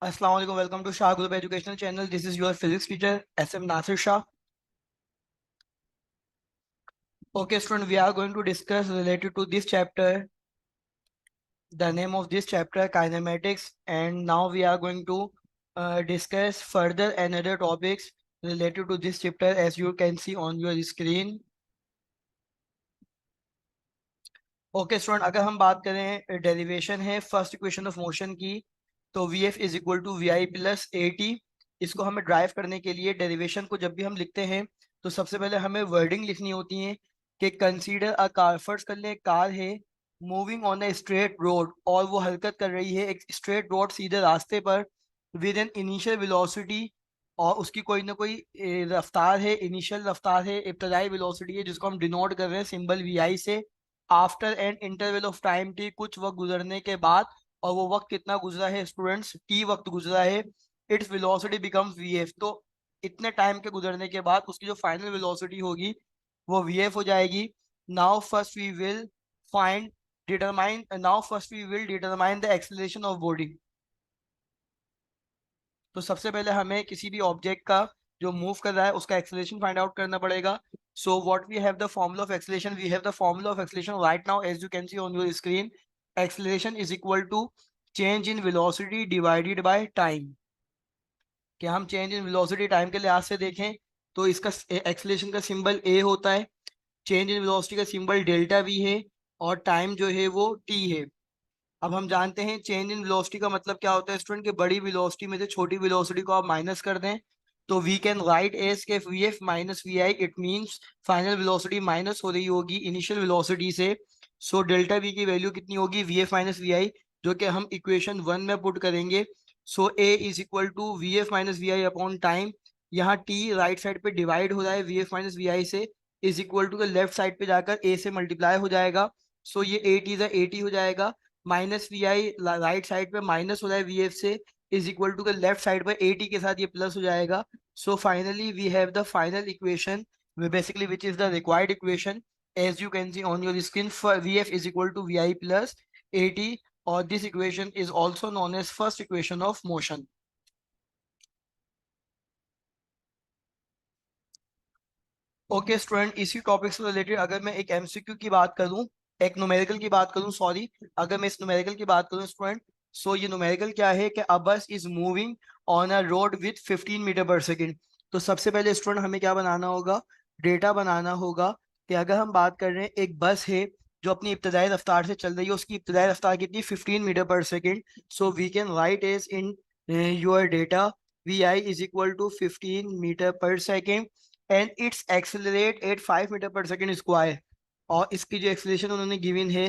Assalamu alaikum. Welcome to Shah Group Educational Channel. This is your physics teacher SM Nasir Shah. Okay, student, we are going to discuss related to this chapter. The name of this chapter kinematics, and now we are going to discuss further another topics related to this chapter as you can see on your screen. Okay student, अगर हम बात करें derivation है first equation of motion की, तो v F is equal to we I plus A t. इसको हमें drive करने के लिए डेरिवेशन को जब भी हम लिखते हैं तो सबसे पहले हमें वर्डिंग लिखनी होती है कि कंसीडर अ कार। फर्स्ट कर ले, कार है moving on a straight road, और वो हरकत कर रही है एक स्ट्रेट रोड सीधे रास्ते पर विद एन इनिशियल वेलोसिटी, और उसकी कोई ना कोई रफ्तार है, इनिशियल रफ्तार है, इब्तदाई वेलोसिटी है जिसको हम डिनोट कर रहे हैं सिंबल वी आई से। After an interval of time t, कुछ वक्त गुजरने के बाद, और वो वक्त कितना गुजरा है स्टूडेंट्स, टी वक्त गुजरा है, it's velocity becomes v F. तो इतने टाइम के गुजरने के बाद उसकी जो फाइनल वेलोसिटी होगी वो वी एफ हो जाएगी। Now first we will find determine now first we will determine the acceleration of body. तो सबसे पहले हमें किसी भी ऑब्जेक्ट का जो मूव कर रहा है उसका एक्सेलरेशन फाइंड आउट करना पड़ेगा। So what we have the formula of acceleration, we have the formula of acceleration right now as you can see on your screen. Acceleration is equal to change in velocity divided by time. कि हम change in velocity time के लिहाज से देखें तो इसका acceleration का symbol ए होता है, चेंज इन वेलोसिटी का सिंबल डेल्टा वी है, और टाइम जो है वो टी है। अब हम जानते हैं चेंज इन वेलोसिटी का मतलब क्या होता है स्टूडेंट, कि बड़ी वेलोसिटी में से छोटी वेलोसिटी को आप माइनस कर दें। तो वी कैन राइट एज के V F minus we I, it means final velocity minus हो रही होगी इनिशियल वेलोसिटी से। सो डेल्टा वी की वैल्यू कितनी होगी, V F minus we I, जो कि हम इक्वेशन 1 में पुट करेंगे। So A is equal to V F minus we I upon time. यहाँ टी राइट साइड पे डिवाइड हो रहा है वी एफ माइनस वी आई से, is equal to left side पे जाकर ए से मल्टीप्लाई हो जाएगा। सो ये ए टी ए टी हो जाएगा, minus we i right side पे माइनस हो रहा है वी एफ से, is equal to left side पर ए टी के साथ ये प्लस हो जाएगा। So finally we have the final equation basically which is the required equation as you can see on your screen for vf is equal to vi plus at, or this equation is also known as first equation of motion. Okay student, इसी topic से related अगर मैं एक MCQ की बात करूं, एक numerical की बात करूं, सॉरी, अगर मैं इस न्यूमेरिकल की बात करूं स्टूडेंट, सो ये न्यूमेरिकल क्या है कि a bus is moving on a road with 15 metre per second. तो सबसे पहले स्टूडेंट हमें क्या बनाना होगा, डेटा बनाना होगा कि अगर हम बात कर रहे हैं एक बस है जो अपनी इब्तदाई रफ्तार से चल रही है, उसकी इब्तदाई रफ्तार कितनी 15 metre per second. So we can write as in your data V I is equal to 15 metre per second and it's accelerate at 5 metre per second square. और इसकी जो एक्सेलरेशन उन्होंने गिवन है,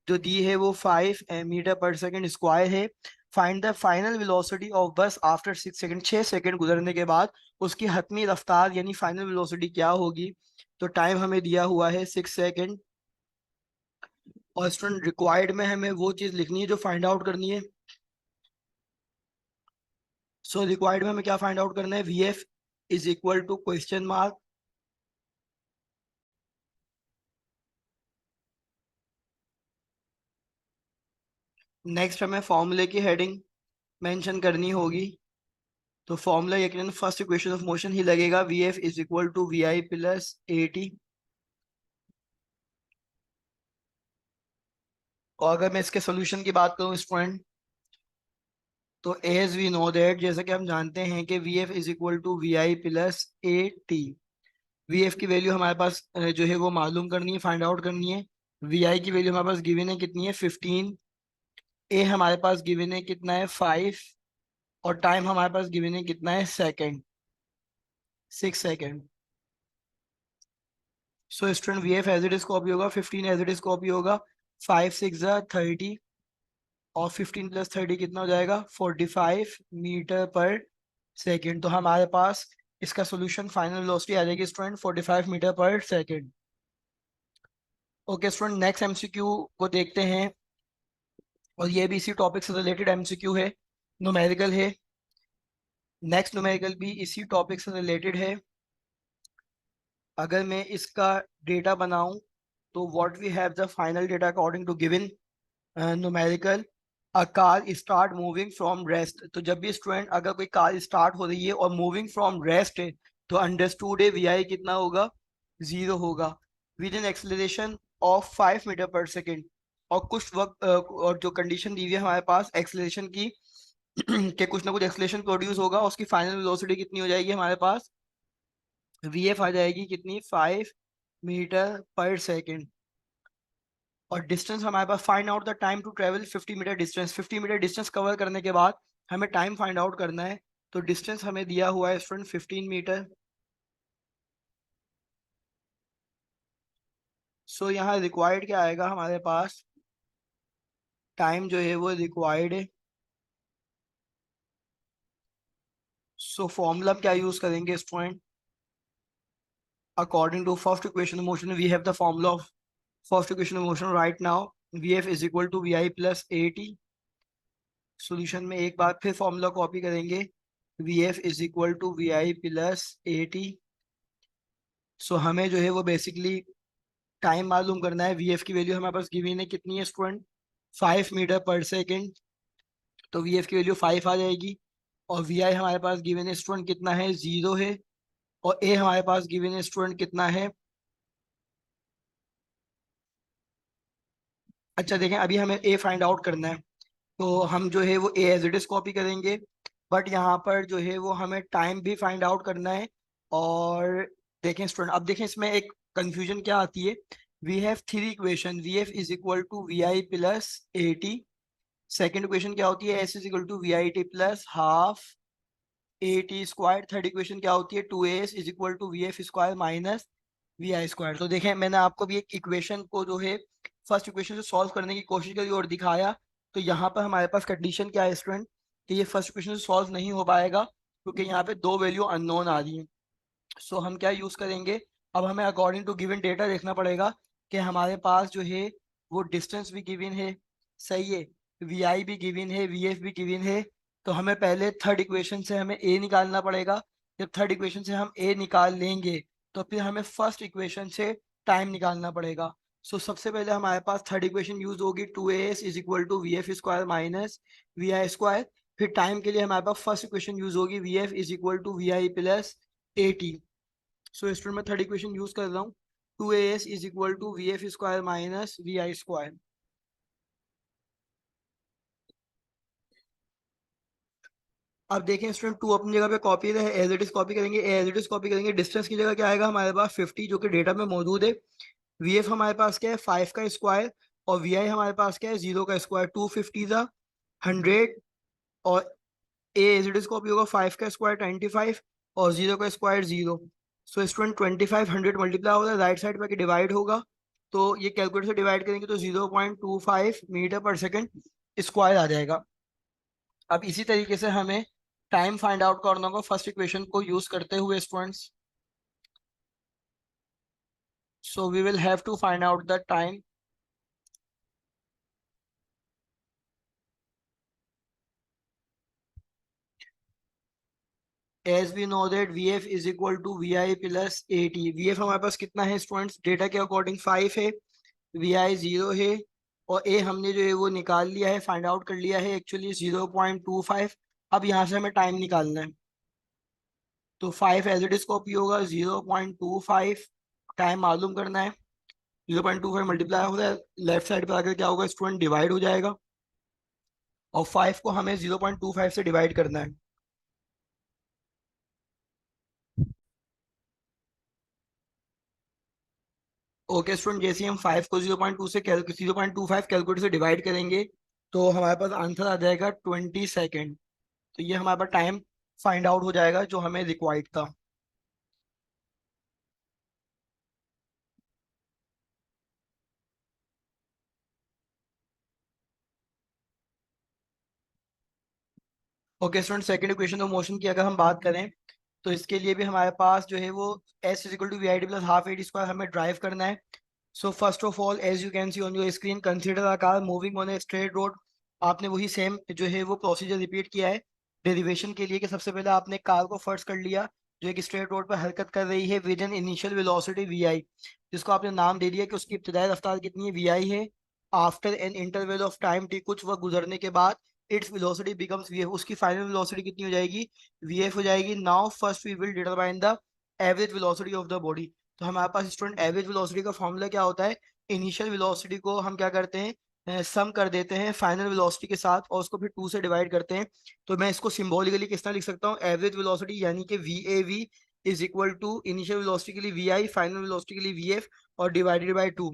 जो दी है, वो 5 मीटर पर सेकेंड स्क्वायर है। Find the final velocity of बस आफ्टर 6 सेकेंड, 6 सेकेंड गुजरने के बाद उसकी हतमी रफ्तार यानी फाइनल वेलोसिटी क्या होगी। तो टाइम हमें दिया हुआ है 6 सेकेंड, और स्टूडेंट रिक्वायर्ड में हमें वो चीज़ लिखनी है जो फाइंड आउट करनी है। सो रिक्वायर्ड में हमें क्या फाइंड आउट करना है, V F is equal to question mark, next हमें फॉर्मूले की हेडिंग मेंशन करनी होगी। तो फॉर्मूला यकीनन फर्स्ट इक्वेशन ऑफ मोशन ही लगेगा, v F is equal to we I plus A t. और अगर मैं इसके सोल्यूशन की बात करूं स्टूडेंट, तो एज वी नो दैट, जैसा कि हम जानते हैं कि v F is equal to we I plus A T. We f की वैल्यू हमारे पास जो है वो मालूम करनी है, फाइंड आउट करनी है। वी आई की वैल्यू हमारे पास गिवन है कितनी है 15, ए हमारे पास गिवन है कितना है 5, और टाइम हमारे पास गिवन है कितना है second, 6 second. So student v f as it is copy होगा, 15 एज इट इज कॉपी होगा, 5 6 30, और 15 + 30 कितना हो जाएगा 45 मीटर पर सेकेंड। तो हमारे पास इसका सोल्यूशन फाइनल वेलोसिटी आ जाएगी student 45 metre per second. Okay student, next MCQ को देखते हैं, और ये भी इसी टॉपिक से रिलेटेड एमसीक्यू है, न्यूमेरिकल है। नेक्स्ट न्यूमेरिकल भी इसी टॉपिक से रिलेटेड है। अगर मैं इसका डेटा बनाऊं तो what we have the final data according to given numerical, a car start moving from rest, तो जब भी स्टूडेंट अगर कोई कार स्टार्ट हो रही है और मूविंग फ्रॉम रेस्ट है तो अंडरस्टूड है वी आई कितना होगा, जीरो होगा। With an acceleration of 5 metre per second, और कुछ वक्त और जो कंडीशन दी हुई है हमारे पास एक्सेलरेशन की कि कुछ ना कुछ एक्सेलरेशन प्रोड्यूस होगा, उसकी फाइनल वेलोसिटी कितनी हो जाएगी हमारे पास, वी एफ आ जाएगी कितनी, 5 मीटर पर सेकेंड। और डिस्टेंस हमारे पास, find out the time to travel 50 metre distance, 50 metre distance cover करने के बाद हमें टाइम फाइंड आउट करना है। तो डिस्टेंस हमें दिया हुआ है स्टूडेंट 15 मीटर। सो यहाँ रिक्वायर्ड क्या आएगा हमारे पास, टाइम जो है वो रिक्वायर्ड है। सो फॉर्मूला क्या यूज करेंगे student, according to first equation motion we have the formula of first equation motion right now, V F is equal to we I plus A T. Solution में एक बार फिर formula copy करेंगे, V F is equal to we I plus A T. So हमें जो है वो basically time मालूम करना है, वी एफ की वैल्यू हमारे पास गिवन है कितनी है स्टूडेंट, 5 मीटर पर सेकेंड। तो वी एफ की वैल्यू 5 आ जाएगी। और वी आई हमारे पास गिवन है स्टूडेंट कितना है, जीरो है। और ए हमारे पास गिवन है स्टूडेंट कितना है, अच्छा देखें अभी हमें ए फाइंड आउट करना है। तो हम जो है वो ए एज इट इज कॉपी करेंगे, बट यहाँ पर जो है वो हमें टाइम भी फाइंड आउट करना है। और देखें स्टूडेंट, अब देखें इसमें एक कंफ्यूजन क्या आती है, we have three equation, v F is equal to we I plus A t. Second equation क्या होती है, S is equal to we I T plus half A T square. Third equation क्या होती है, two s is equal to V F square minus we I square. तो देखें मैंने आपको भी एक इक्वेशन को जो है फर्स्ट इक्वेशन से सॉल्व करने की कोशिश करी और दिखाया। तो यहाँ पर हमारे पास कंडीशन क्या है स्टूडेंट, कि ये फर्स्ट इक्वेशन से सॉल्व नहीं हो पाएगा क्योंकि यहाँ पे दो वैल्यू अननोन आ रही है। सो हम क्या यूज करेंगे, अब हमें अकॉर्डिंग टू गिवन डेटा देखना पड़ेगा कि हमारे पास जो है वो डिस्टेंस भी गिवन है, सही है, वी आई भी गिवन है, वी एफ भी गिवन है। तो हमें पहले थर्ड इक्वेशन से हमें ए निकालना पड़ेगा। जब थर्ड इक्वेशन से हम ए निकाल लेंगे तो फिर हमें फर्स्ट इक्वेशन से टाइम निकालना पड़ेगा। सो सबसे पहले हमारे पास थर्ड इक्वेशन यूज होगी, two a s is equal to V F square minus we I square. फिर टाइम के लिए हमारे पास फर्स्ट इक्वेशन यूज होगी, V F is equal to we I plus A T. So student मैं third equation use कर रहा हूँ, two a s is equal to V F square minus we I square. अब देखें student, टू अपनी जगह पे कॉपी है, एज इट इज कॉपी करेंगे, एज इट इज कॉपी करेंगे। डिस्टेंस की जगह क्या आएगा हमारे पास 50 जो कि डेटा में मौजूद है। वी एफ हमारे पास क्या है 5 का स्क्वायर, और वी आई हमारे पास क्या है 0 का स्क्वायर, 250 था 100। और ए एज इट इज कॉपी होगा, 5 का स्क्वायर 25 और 0 का स्क्वायर 0। सो स्टूडेंट 25 100 मल्टीप्लाई होगा, राइट साइड पे डिवाइड होगा। तो ये कैलकुलेटर से डिवाइड करेंगे तो 0.25 मीटर पर सेकेंड स्क्वायर आ जाएगा। अब इसी तरीके से हमें टाइम फाइंड आउट करना होगा फर्स्ट इक्वेशन को यूज करते हुए students. So we will have to find out the time. As we know that v F is equal to we I plus A T. V F हमारे पास कितना है students, data के according 5 है, v आई 0 है, और ए हमने जो है वो निकाल लिया है, फाइंड आउट कर लिया है एक्चुअली 0.25। अब यहाँ से हमें टाइम निकालना है। तो 5 एज इट इज कॉपी होगा, 0.25 टाइम मालूम करना है। 0.25 मल्टीप्लाई होगा, लेफ्ट साइड पर आकर क्या होगा स्टूडेंट, डिवाइड हो जाएगा। और 5 को हमें 0.25 से डिवाइड करना है। ओके स्टूडेंट, जैसे ही हम 5 को 0.2 से 0.25 कैलकुलेटर से डिवाइड करेंगे तो हमारे पास आंसर आ जाएगा 20 सेकेंड। तो ये हमारे पास टाइम फाइंड आउट हो जाएगा जो हमें रिक्वायर्ड था। Okay student, second equation of motion की अगर हम बात करें तो इसके लिए भी हमारे पास जो है वो s is equal to we i d plus half a d square हमें ड्राइव करना है। So first of all as you can see on your screen, consider a car moving on a straight road. आपने वही same जो है वो procedure repeat किया है डेरिवेशन के लिए, कि सबसे पहले आपने कार को फर्स्ट कर लिया जो एक स्ट्रेट रोड पर हरकत कर रही है with an initial velocity we I, जिसको आपने नाम दे दिया कि उसकी इब्तदाई रफ्तार कितनी है, वी आई है। After an interval of time t, कुछ वक्त गुजरने के बाद its velocity becomes v f, उसकी फाइनल वेलोसिटी कितनी हो जाएगी, वी एफ हो जाएगी। Now first we will determine the average velocity of the body. तो हमारे पास स्टूडेंट एवरेज वेलोसिटी का फॉर्मूला क्या होता है, इनिशियल वेलोसिटी को हम क्या करते हैं, सम कर देते हैं फाइनल वेलोसिटी के साथ और उसको फिर 2 से डिवाइड करते हैं। तो मैं इसको सिंबॉलिकली किस तरह लिख सकता हूँ, एवरेज वेलोसिटी यानी कि v A v is equal to initial velocity के लिए वी आई, फाइनल वेलोसिटी के लिए वी एफ और डिवाइडेड बाई 2।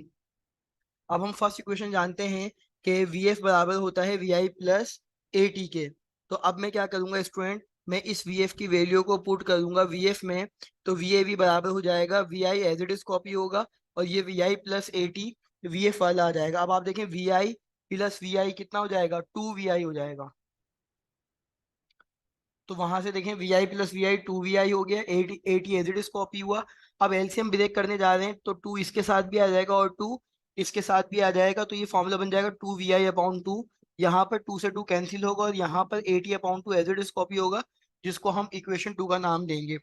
अब हम फर्स्ट इक्वेशन जानते हैं कि वी एफ बराबर होता है वी आई प्लस ए टी के। तो अब मैं क्या करूंगा स्टूडेंट, मैं इस वी एफ की वैल्यू को पुट करूंगा वी एफ में। तो वी ए वी बराबर हो जाएगा we i as it is copy होगा और ये v I plus A T V f वाला आ जाएगा। अब आप देखें वी आई प्लस वी आई कितना हो जाएगा, 2 वी आई हो जाएगा। तो वहां से देखें we I plus we I 2 V I हो गया, A T as it is copy हुआ। अब एलसीएम ब्रेक करने जा रहे हैं तो 2 इसके साथ भी आ जाएगा और 2 इसके साथ भी आ जाएगा, तो ये फॉर्मूला बन जाएगा 2 वी आई अपॉन 2। यहाँ पर 2 से 2 कैंसिल होगा और यहाँ पर 80/2 एज इट इज कॉपी होगा, जिसको हम इक्वेशन 2 का नाम देंगे।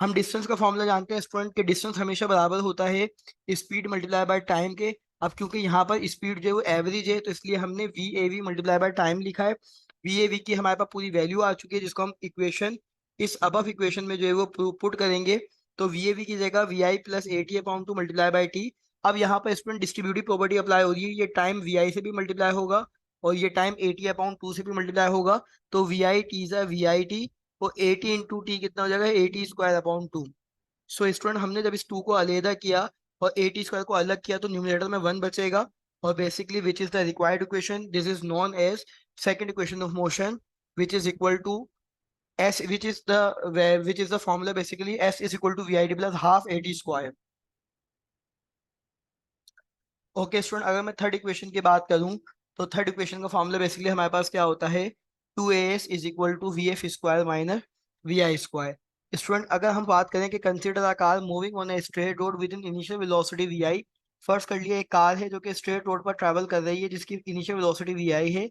हम डिस्टेंस का फॉर्मूला जानते हैं स्टूडेंट के, डिस्टेंस हमेशा बराबर होता है स्पीड मल्टीप्लाई बाय टाइम के। अब क्योंकि यहाँ पर स्पीड जो है वो एवरेज है तो इसलिए हमने V A V multiply by time लिखा है। वी ए वी की हमारे पास पूरी वैल्यू आ चुकी है जिसको हम इक्वेशन इस अबव इक्वेशन में जो है वो पुट करेंगे। तो वी ए वी की जगह v I plus A t upon 2 multiply by t. अब यहाँ पर स्टूडेंट डिस्ट्रीब्यूटिव प्रॉपर्टी अप्लाई हो रही है, ये टाइम वी आई से भी मल्टीप्लाई होगा और ये टाइम ए टी अपॉन 2 से भी मल्टीप्लाई होगा। तो वी आई टी ज़ा वी आई टी और 80 × टी कितना हो जाएगा, 80² अपॉन 2। सो स्टूडेंट हमने जब इस 2 को अलहदा किया और 80² को अलग किया तो न्यूमरेटर में 1 बचेगा और basically which is the required equation, this is known as second equation of motion which is equal to s which is the formula basically s is equal to we i d plus half A T square. Okay student, अगर मैं third equation की बात करूं तो third equation का formula basically हमारे पास क्या होता है, 2as is equal to V F square minus we I square. Student अगर हम बात करें कि consider a car moving on a straight road with in initial velocity we i. First कर लिया एक कार है जो कि स्ट्रेट रोड पर ट्रैवल कर रही है जिसकी इनिशियल वेलोसिटी वी आई है।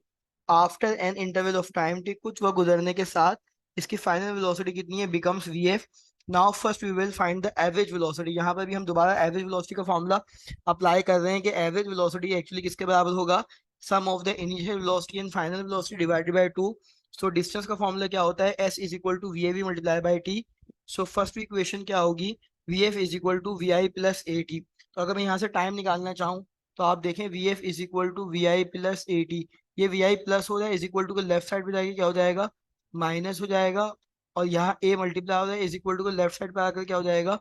After an interval of time t, कुछ वक्त गुजरने के साथ इसकी फाइनल वेलोसिटी कितनी है, becomes v f. Now first we will find the average velocity. यहाँ पर भी हम दोबारा एवरेज वेलोसिटी का फॉर्मूला अप्लाई कर रहे हैं कि एवरेज वेलोसिटी एक्चुअली किसके बराबर होगा, sum of the initial velocity and final velocity divided by 2। So distance का फॉर्मूला क्या होता है, S is equal to V A V multiply by T. So first equation क्या होगी, V F is equal to we I plus A T. तो अगर मैं यहाँ से टाइम निकालना चाहूँ तो आप देखें v F is equal to we I plus A t. ये वी आई प्लस हो जाए इज इक्वल टू को लेफ्ट साइड पे जाके क्या हो जाएगा, माइनस हो जाएगा। और यहाँ ए मल्टीप्लाई हो जाए इज इक्वल टू को लेफ्ट साइड पे आकर क्या हो जाएगा,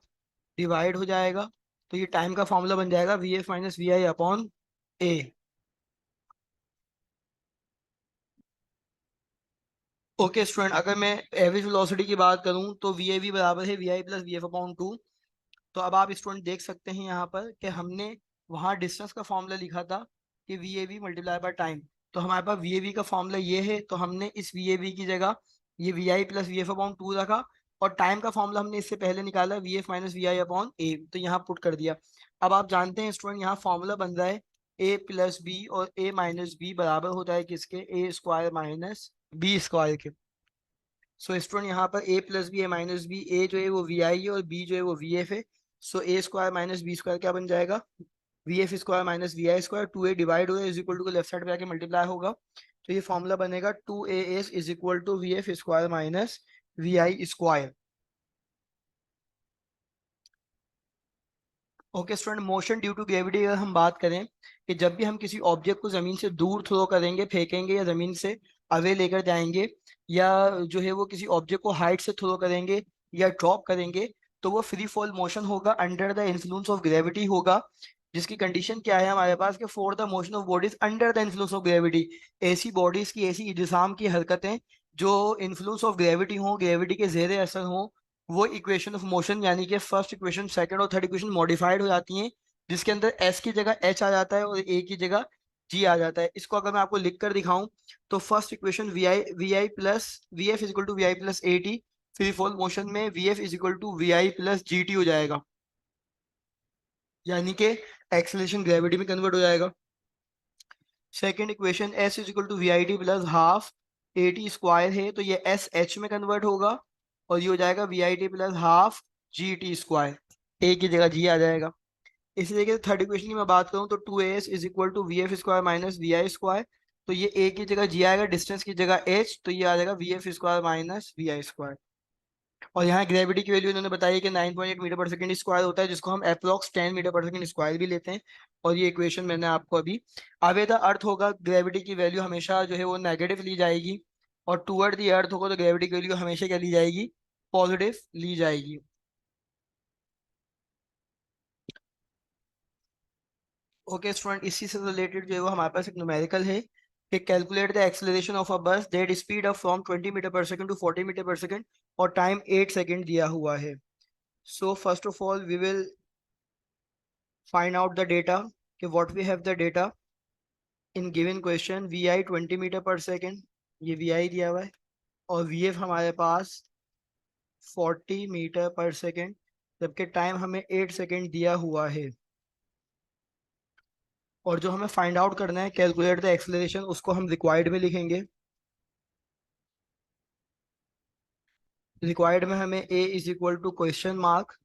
डिवाइड हो जाएगा। तो ये टाइम का फॉर्मूला बन जाएगा V F minus we I upon a. Okay student, अगर मैं एवरेज वेलोसिटी की बात करूं तो वी ए वी बराबर है v I plus we f upon 2। तो अब आप स्टूडेंट देख सकते हैं यहाँ पर कि हमने वहाँ डिस्टेंस का फॉर्मूला लिखा था कि v A V multiply by time. तो हमारे पास वी ए वी का फॉर्मूला ये है तो हमने इस वी ए वी की जगह ये v I plus we f upon 2 रखा और टाइम का फॉर्मूला हमने इससे पहले निकाला V F minus we I upon A, तो यहाँ पुट कर दिया। अब आप जानते हैं स्टूडेंट यहाँ फॉर्मूला बन रहा है ए प्लस बी और ए माइनस बी बराबर होता है किसके, ए स्क्वायर माइनस बी स्क्वायर के। सो स्टूडेंट यहाँ पर ए प्लस बी ए माइनस बी, ए जो है वो वी आई है और बी जो है वो वी एफ है। So A square minus B square क्या बन जाएगा, V F square minus we I square, 2a divide होगा is equal to left side पे आके मल्टीप्लाई होगा। तो ये फॉर्मूला बनेगा 2as is equal to V F square minus we I square. Okay student, motion due to gravity अगर हम बात करें कि जब भी हम किसी ऑब्जेक्ट को जमीन से दूर थ्रो करेंगे, फेंकेंगे या जमीन से अवे लेकर जाएंगे या जो है वो किसी ऑब्जेक्ट को हाइट से थ्रो करेंगे या ड्रॉप करेंगे तो वो फ्री फॉल मोशन होगा, under the influence of gravity होगा। जिसकी कंडीशन क्या है हमारे पास कि for the motion of bodies under the influence of gravity, ऐसी बॉडीज की ऐसी इज्साम की हरकतें जो इन्फ्लुएंस ऑफ ग्रेविटी हो, ग्रेविटी के जेर असर हो, वो इक्वेशन ऑफ मोशन यानी कि फर्स्ट इक्वेशन सेकंड और थर्ड इक्वेशन मॉडिफाइड हो जाती हैं, जिसके अंदर एस की जगह एच आ जाता है और ए की जगह जी आ जाता है। इसको अगर मैं आपको लिख कर दिखाऊं तो first equation V I plus V F is equal to we I plus A T, free fall motion में V F is equal to we I plus G T हो जाएगा, यानी कि एक्सेलरेशन ग्रेविटी में कन्वर्ट हो जाएगा। Second equation s is equal to we I T plus half A T square है तो ये एस एच में कन्वर्ट होगा और ये हो जाएगा we I T plus half G T square, A की जगह जी आ जाएगा। इसी तरीके से थर्ड इक्वेशन की मैं बात करूँ तो 2as is equal to V F square minus we I square. तो ये a की जगह g आएगा, डिस्टेंस की जगह h, तो ये आ जाएगा V F square minus we I square. और यहाँ ग्रेविटी की वैल्यू इन्होंने बताई कि 9.8 मीटर पर सेकंड स्क्वायर होता है, जिसको हम approx 10 metre per second square भी लेते हैं। और ये इक्वेशन मैंने आपको अभी आवे द अर्थ होगा, ग्रेविटी की वैल्यू हमेशा जो है वो नेगेटिव ली जाएगी, और टूवर्ड द अर्थ होगा तो ग्रेविटी की वैल्यू हमेशा क्या ली जाएगी, पॉजिटिव ली जाएगी। ओके स्टूडेंट, इसी से रिलेटेड जो है वो हमारे पास एक न्यूमेरिकल है कि calculate the acceleration of a bus that speed up from 20 metre per second to 40 metre per second, और टाइम 8 सेकंड दिया हुआ है। So first of all we will find out the data, कि what we have the data in given question, vi 20 metre per second, ये vi दिया हुआ है, और vf हमारे पास 40 मीटर पर सेकेंड, जबकि टाइम हमें 8 सेकेंड दिया हुआ है। और जो हमें फाइंड आउट करना है, कैलकुलेट द एक्सेलरेशन, उसको हम रिक्वायर्ड में लिखेंगे। रिक्वायर्ड में हमें a is equal to question mark,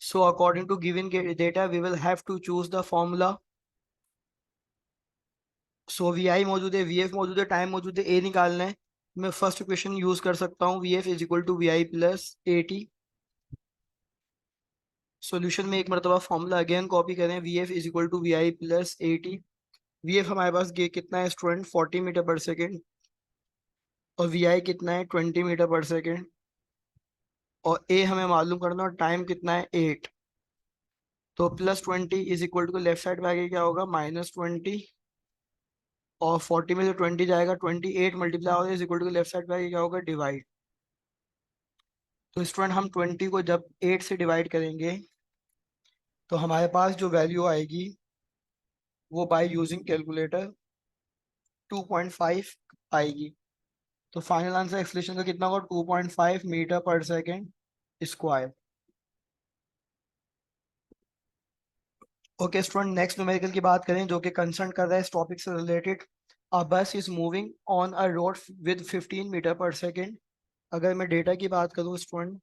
so according to given data we will have to choose the formula. So we I मौजूद है, वी एफ मौजूद है, टाइम मौजूद है, ए निकालना है। मैं फर्स्ट इक्वेशन यूज कर सकता हूँ, v F is equal to we I plus A T. Solution में एक मरतबा फॉर्मूला अगेन कॉपी करें, v F is equal to we I plus A T. V F हमारे पास ये कितना है स्टूडेंट, 40 मीटर पर सेकेंड, और वी आई कितना है 20 मीटर पर सेकेंड, और ए हमें मालूम करना, और टाइम कितना है 8। तो plus 20 is equal to left side में आगे क्या होगा, -20, और 40 में से 20 जाएगा, 28 मल्टीप्लाई होगा is equal to left side पे आगे क्या होगा, डिवाइड। तो स्टूडेंट हम 20 को जब 8 से डिवाइड करेंगे तो हमारे पास जो वैल्यू आएगी वो बाय यूजिंग कैलकुलेटर 2.5 आएगी। तो फाइनल आंसर एक्सलेशन का कितना होगा, 2.5 metre per second square. Okay student, next numerical की बात करें जो कि कंसर्न कर रहा है इस टॉपिक से related. A bus is moving on a road with 15 metre per second. अगर मैं डेटा की बात करूँ स्टूडेंट,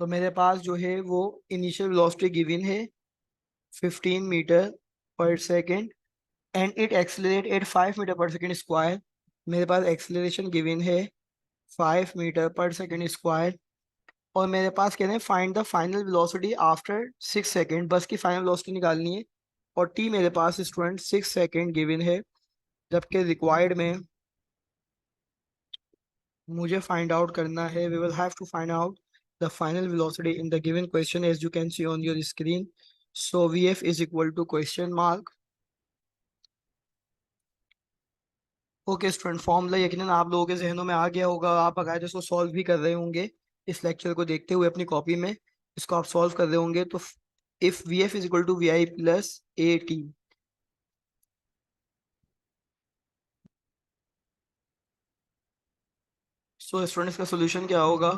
तो मेरे पास जो है वो इनिशियल वेलोसिटी गिवन है 15 metre per second, and it accelerate at 5 metre per second square. मेरे पास एक्सेलरेशन गिवन है 5 मीटर पर सेकेंड स्क्वायर, और मेरे पास कह रहे हैं find the final velocity after 6 second, बस की फाइनल वेलोसिटी निकालनी है। और टी मेरे पास स्टूडेंट 6 सेकेंड गिवन है, जबकि रिक्वायर्ड में मुझे फाइंड आउट करना है, we will have to find out the final velocity in the given question as you can see on your screen. So v F is equal to question mark. Okay student, formula यकीनन आप लोगों के जहनों में आ गया होगा, आप अगर इसको सॉल्व भी कर रहे होंगे इस लेक्चर को देखते हुए अपनी कॉपी में, इसको आप सॉल्व कर रहे होंगे। तो if V F is equal to we I plus A T, so student इसका सोल्यूशन क्या होगा,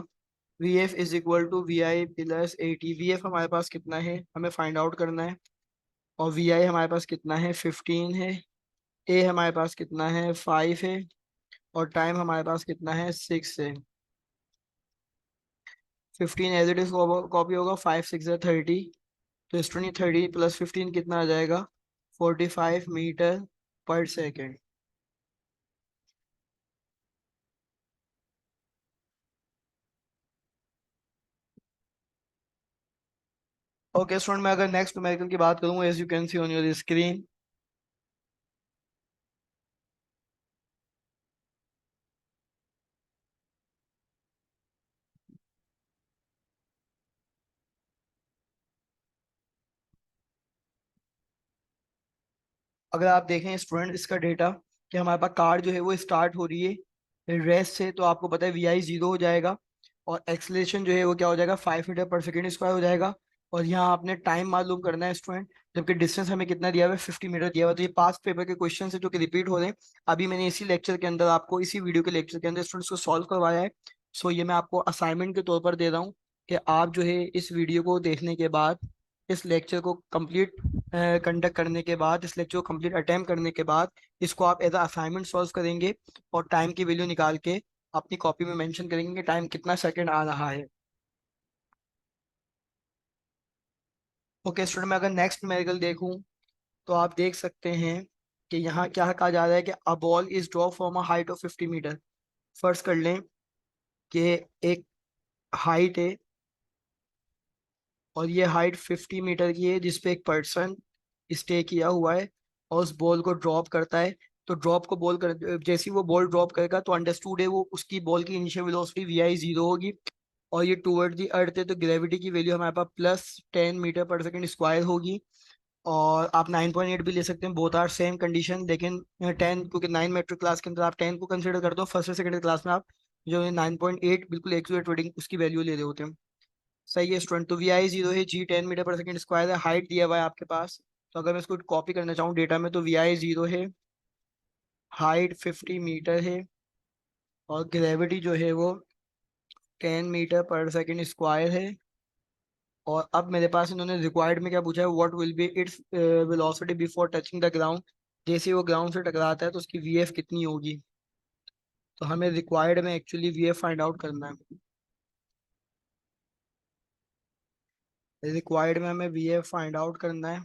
V F is equal to we I plus A T. V F हमारे पास कितना है हमें फाइंड आउट करना है, और वी आई हमारे पास कितना है 15 है, ए हमारे पास कितना है 5 है, और टाइम हमारे पास कितना है 6 है। 15 एज इट इज कॉपी होगा, 5 6 30। तो स्टूडेंट 30 प्लस 15 कितना आ जाएगा, 45 metre per second. Okay student, मैं अगर नेक्स्ट न्यूमेरिकल की बात करूँ, as you can see on your screen, अगर आप देखें स्टूडेंट इसका डेटा, कि हमारे पास कार जो है वो स्टार्ट हो रही है रेस्ट से, तो आपको पता है वी आई 0 हो जाएगा, और एक्सलेशन जो है वो क्या हो जाएगा, 5 मीटर पर सेकेंड स्क्वायर हो जाएगा। और यहाँ आपने टाइम मालूम करना है स्टूडेंट, जबकि डिस्टेंस हमें कितना दिया हुआ है, 50 मीटर दिया हुआ है। तो ये पास्ट पेपर के क्वेश्चन है जो कि रिपीट हो रहे हैं। अभी मैंने इसी लेक्चर के अंदर आपको, इसी वीडियो के लेक्चर के अंदर स्टूडेंट्स को सॉल्व करवाया है। सो ये मैं आपको असाइनमेंट के तौर पर दे रहा हूँ, कि आप जो है इस वीडियो को देखने के बाद, इस लेक्चर को कंप्लीट कंडक्ट करने के बाद, इस लेक्चर को कंप्लीट अटेम्प्ट करने के बाद, इसको आप एज अ असाइनमेंट सॉल्व करेंगे, और टाइम की वैल्यू निकाल के अपनी कॉपी में मेंशन करेंगे कि टाइम कितना सेकंड आ रहा है। ओके स्टूडेंट, मैं अगर नेक्स्ट न्यूमेरिकल देखूं तो आप देख सकते हैं कि यहाँ क्या कहा जा रहा है कि a ball is drop from a height of 50 meter. First कर लें कि एक हाइट है और ये हाइट 50 मीटर की है जिसपे एक पर्सन स्टे किया हुआ है और उस बॉल को ड्रॉप करता है। तो ड्रॉप को बॉल कर जैसे ही वो बॉल ड्रॉप करेगा तो अंडरस्टूड है वो उसकी बॉल की initial velocity we I zero होगी और ये टूवर्ड दी अर्थ है तो ग्रेविटी की वैल्यू हमारे पास +10 मीटर पर सेकेंड स्क्वायर होगी। और आप 9.8 भी ले सकते हैं, बोथ आर सेम कंडीशन, लेकिन 10 क्योंकि 9 मेट्रिक क्लास के अंदर आप 10 को कंसिडर करते हो, फर्स्ट और सेकंड क्लास में आप जो 9.8 बिल्कुल एक्यूरेट रीडिंग उसकी वैल्यू ले रहे होते हैं। सही है स्टूडेंट, तो वी आई जीरो है, जी 10 मीटर पर सेकेंड स्क्वायर है, हाइट दिया हुआ है आपके पास। तो अगर मैं इसको कॉपी करना चाहूँ डेटा में तो वी आई जीरो है, हाइट 50 मीटर है और ग्रेविटी जो है वो 10 मीटर पर सेकेंड स्क्वायर है। और अब मेरे पास इन्होंने रिक्वायर्ड में क्या पूछा है, what will be its velocity before touching the ground. जैसे ही वो ग्राउंड से टकराता है तो उसकी वी एफ कितनी होगी। तो हमें रिक्वायर्ड में actually V F find out करना है। रिक्वायर्ड में हमें वी एफ फाइंड आउट करना है।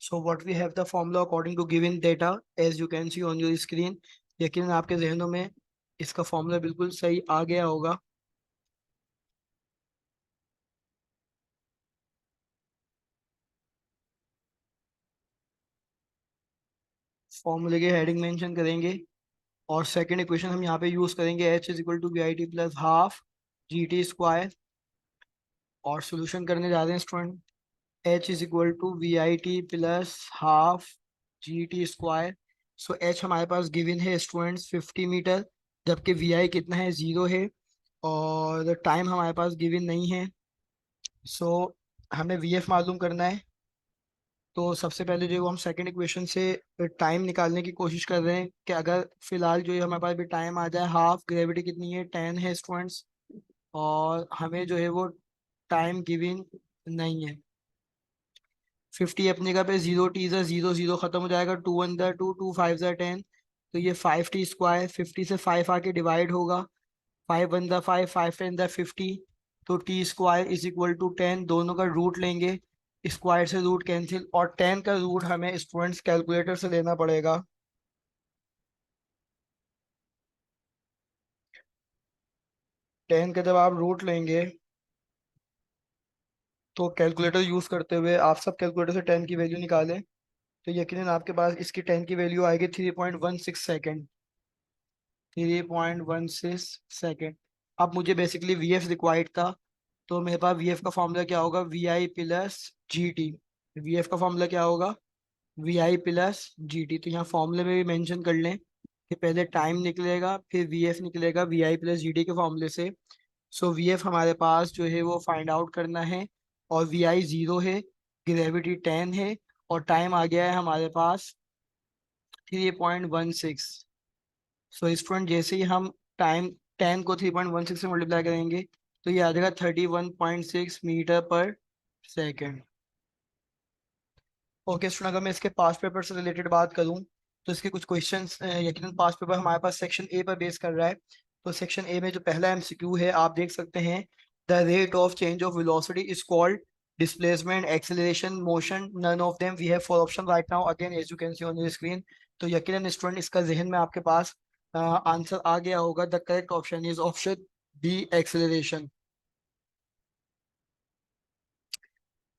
So what we have the formula according to given data as you can see on your screen. यकीनन आपके जहनों में इसका फॉर्मूला बिल्कुल सही आ गया होगा। फॉर्मूले की हेडिंग मेंशन करेंगे और सेकंड इक्वेशन हम यहाँ पे यूज करेंगे H is equal to we I T plus half G T square. और सोल्यूशन करने जा रहे हैं student, H is equal to we I T plus half G T square. So H हमारे पास गिवन है स्टूडेंट्स 50 मीटर, जबकि V आई कितना है, जीरो है और टाइम हमारे पास गिवन नहीं है। सो हमें वी एफ मालूम करना है। तो सबसे पहले जो हम सेकंड इक्वेशन से टाइम निकालने की कोशिश कर रहे हैं कि अगर फिलहाल जो है हमारे पास भी टाइम आ जाए, हाफ ग्रेविटी कितनी है, 10 है स्टूडेंट्स, और हमें जो है वो टाइम गिवन नहीं है। 50 अपने का पे, जीरो टी ज़ा जीरो, जीरो खत्म हो जाएगा, टू वन ज़ा टू, टू फाइव ज़ा 10। तो ये 5 टी स्क्वायर, 50 से 5 आके डिवाइड होगा, 5 वन ज़ा 5, 5 टेन ज़ा 50। तो T square is equal to 10, दोनों का रूट लेंगे, स्क्वायर से रूट कैंसिल, और 10 का रूट हमें स्टूडेंट्स कैलकुलेटर से लेना पड़ेगा। 10 का जब आप रूट लेंगे तो कैलकुलेटर यूज करते हुए आप सब कैलकुलेटर से 10 की वैल्यू निकालें तो यकीनन आपके पास इसकी 10 की वैल्यू आएगी 3.16 सेकेंड। 3.16 सेकेंड। अब मुझे बेसिकली वी एफ रिक्वायर्ड था, तो मेरे पास वी एफ का फॉर्मूला क्या होगा, V I plus G T. We F का फॉर्मूला क्या होगा, वी आई प्लस जी टी। तो यहाँ फॉर्मूले में भी मेंशन कर लें कि पहले टाइम निकलेगा फिर वी एफ निकलेगा वी आई प्लस जी टी के फॉर्मूले से। सो वी एफ हमारे पास जो है वो फाइंड आउट करना है और वी आई जीरो है, ग्रेविटी 10 है और टाइम आ गया है हमारे पास 3.16। सो स्टूडेंट जैसे ही हम टाइम 10 को 3.16 से मल्टीप्लाई करेंगे तो ये आ जाएगा 31.6 metre per second. Okay student, अगर मैं इसके पास्ट पेपर से रिलेटेड बात करूं तो इसके कुछ क्वेश्चंस यकीनन पास्ट पेपर हमारे पास सेक्शन ए पर बेस कर रहा है। तो सेक्शन ए में जो पहला एमसीक्यू है आप देख सकते हैं, the rate of change of velocity is called displacement, acceleration, motion, none of them we have four option right now again as you can see on your screen. तो यकीनन स्टूडेंट इसका जहन में आपके पास आंसर आ गया होगा। The correct option is option B, acceleration.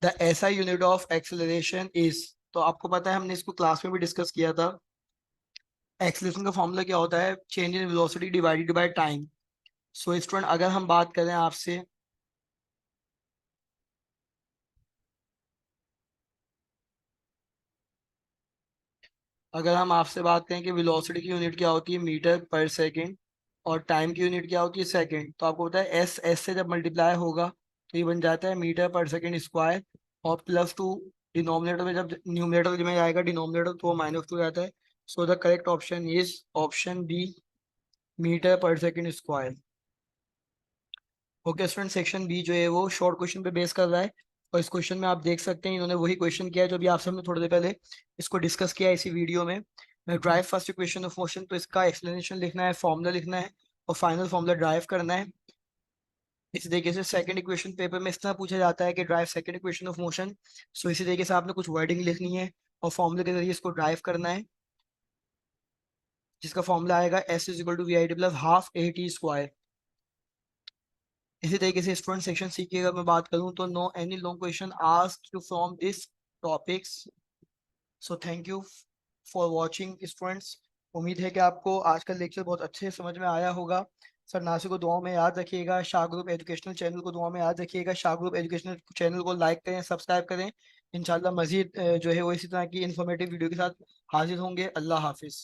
The SI unit of acceleration is, तो आपको पता है हमने इसको क्लास में भी डिस्कस किया था। एक्सेलरेशन का फॉर्मूला क्या होता है, change in velocity divided by time. So student अगर हम बात करें आपसे, अगर हम आपसे बात करें कि वेलोसिटी की यूनिट क्या होती है, मीटर पर सेकंड, और टाइम की यूनिट क्या होती है, सेकंड, तो आपको पता है एस एस से जब मल्टीप्लाई होगा तो ये बन जाता है मीटर पर सेकंड स्क्वायर, और +2 डिनोमिनेटर में, जब न्यूमरेटर में आएगा डिनोमिनेटर तो वो -2 जाता है। So the correct option is option B, metre per second square. Okay student, section B जो है वो शॉर्ट क्वेश्चन पे बेस कर रहा है और इस क्वेश्चन में आप देख सकते हैं इन्होंने वही क्वेश्चन किया है जो भी आपसे हमने थोड़ी देर पहले इसको डिस्कस किया है इसी वीडियो में। Drive first equation of motion, तो इसका एक्सप्लेनेशन लिखना है, फॉर्मूला लिखना है और फाइनल फॉर्मूला ड्राइव करना है। इसी तरीके से सेकंड इक्वेशन पेपर में इस तरह पूछा जाता है कि derive second equation of motion. So इसी तरीके से आपने कुछ वर्डिंग लिखनी है और फॉर्मूले के जरिए इसको ड्राइव करना है, जिसका फॉर्मूला आएगा S is equal to we I T plus half A T square. इसी तरीके से स्टूडेंट सेक्शन सी की अगर मैं बात करूं तो no any long question asked to from this topics. So thank you for watching students. उम्मीद है कि आपको आज का लेक्चर बहुत अच्छे से समझ में आया होगा। सर नासिर को दुआ में याद रखिएगा, शाह ग्रुप एजुकेशनल चैनल को दुआ में याद रखिएगा, शाह ग्रुप एजुकेशनल चैनल को लाइक करें, सब्सक्राइब करें। इंशाल्लाह मजीद जो है वो इसी तरह की इन्फॉर्मेटिव वीडियो के साथ हाजिर होंगे। अल्लाह हाफिज़।